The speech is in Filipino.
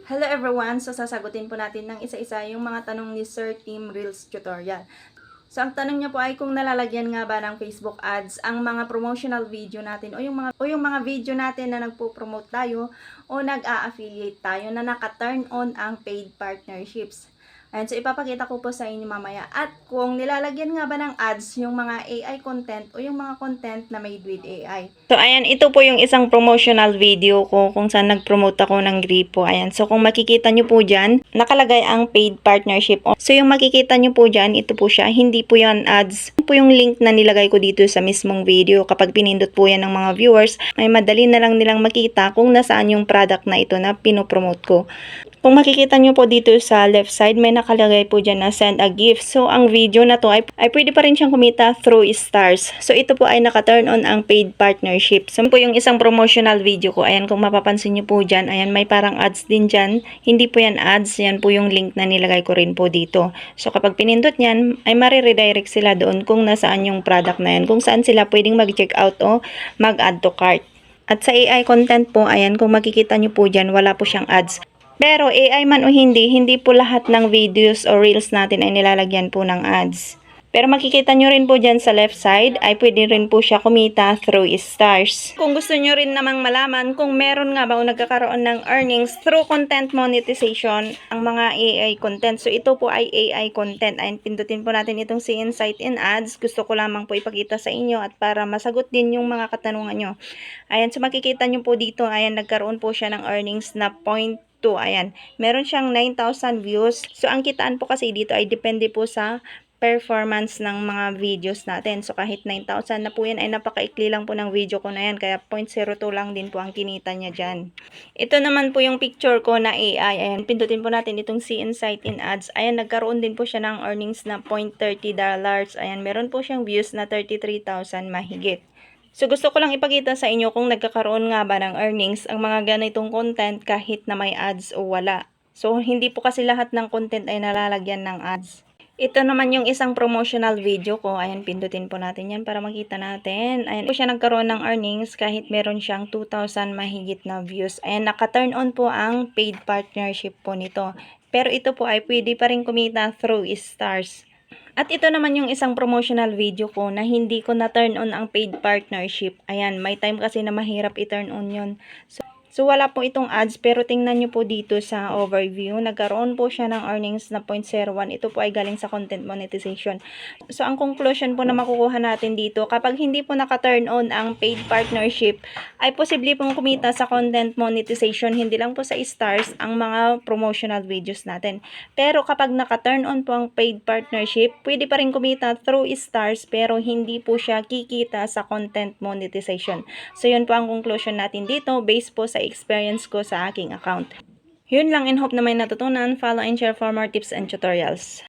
Hello everyone! So sasagutin po natin ng isa-isa yung mga tanong ni Sir Tim Reels Tutorial. So ang tanong niya po ay kung nalalagyan nga ba ng Facebook ads ang mga promotional video natin o yung mga video natin na nagpo-promote tayo o nag-a-affiliate tayo na naka-turn on ang paid partnerships. Ayan, so ipapakita ko po sa inyo mamaya. At kung nilalagyan nga ba ng ads yung mga AI content o yung mga content na made with AI. So ayan, ito po yung isang promotional video ko kung saan nag-promote ako ng Gripo. Ayan, so kung makikita nyo po dyan, nakalagay ang paid partnership. So yung makikita nyo po dyan, ito po siya, hindi po yan ads. Ito po yung link na nilagay ko dito sa mismong video. Kapag pinindot po yan ng mga viewers, ay madali na lang nilang makita kung nasaan yung product na ito na pinopromote ko. Kung makikita nyo po dito sa left side, may nakalagay po dyan na send a gift. So, ang video na to ay pwede pa rin siyang kumita through stars. So, ito po ay naka-turn on ang paid partnership. So, po yung isang promotional video ko. Ayan, kung mapapansin nyo po dyan, ayan, may parang ads din dyan. Hindi po yan ads. Yan po yung link na nilagay ko rin po dito. So, kapag pinindot yan, ay mariredirect sila doon kung nasaan yung product na yan. Kung saan sila pwedeng mag-check out o mag-add to cart. At sa AI content po, ayan, kung makikita nyo po dyan, wala po siyang ads. Pero AI man o hindi po lahat ng videos o reels natin ay nilalagyan po ng ads. Pero makikita nyo rin po dyan sa left side ay pwede rin po siya kumita through stars. Kung gusto nyo rin namang malaman kung meron nga ba o nagkakaroon ng earnings through content monetization ang mga AI content. So ito po ay AI content. Ayan, pindutin po natin itong see insight in ads. Gusto ko lamang po ipakita sa inyo at para masagot din yung mga katanungan nyo. Ayan, so makikita nyo po dito, ayan, nagkaroon po siya ng earnings na 0.2. Ayan, meron siyang 9,000 views. So ang kitaan po kasi dito ay depende po sa performance ng mga videos natin. So kahit 9,000 na po yan ay napakaikli lang po ng video ko na yan. Kaya 0.02 lang din po ang kinita niya dyan. Ito naman po yung picture ko na AI. Ayan, pindutin po natin itong see insight in ads. Ayan, nagkaroon din po siya ng earnings na $0.30. Ayan, meron po siyang views na 33,000 mahigit. So gusto ko lang ipakita sa inyo kung nagkakaroon nga ba ng earnings ang mga ganitong content kahit na may ads o wala. So hindi po kasi lahat ng content ay nalalagyan ng ads. Ito naman yung isang promotional video ko. Ayan, pindutin po natin yan para makita natin. Ayan po siya nagkaroon ng earnings kahit meron siyang 2,000 mahigit na views. Ayan, naka-turn on po ang paid partnership po nito. Pero ito po ay pwede pa rin kumita through stars. At ito naman yung isang promotional video ko na hindi ko na-turn on ang paid partnership. Ayan, may time kasi na mahirap i-turn on yun. So wala po itong ads pero tingnan nyo po dito sa overview. Nagkaroon po siya ng earnings na 0.01. Ito po ay galing sa content monetization. So ang conclusion po na makukuha natin dito, kapag hindi po naka-turn on ang paid partnership, ay posible pong kumita sa content monetization. Hindi lang po sa stars ang mga promotional videos natin. Pero kapag naka-turn on po ang paid partnership, pwede pa rin kumita through stars pero hindi po siya kikita sa content monetization. So yun po ang conclusion natin dito based po sa experience ko sa aking account. Yun lang, and hope na may natutunan. Follow and share for more tips and tutorials.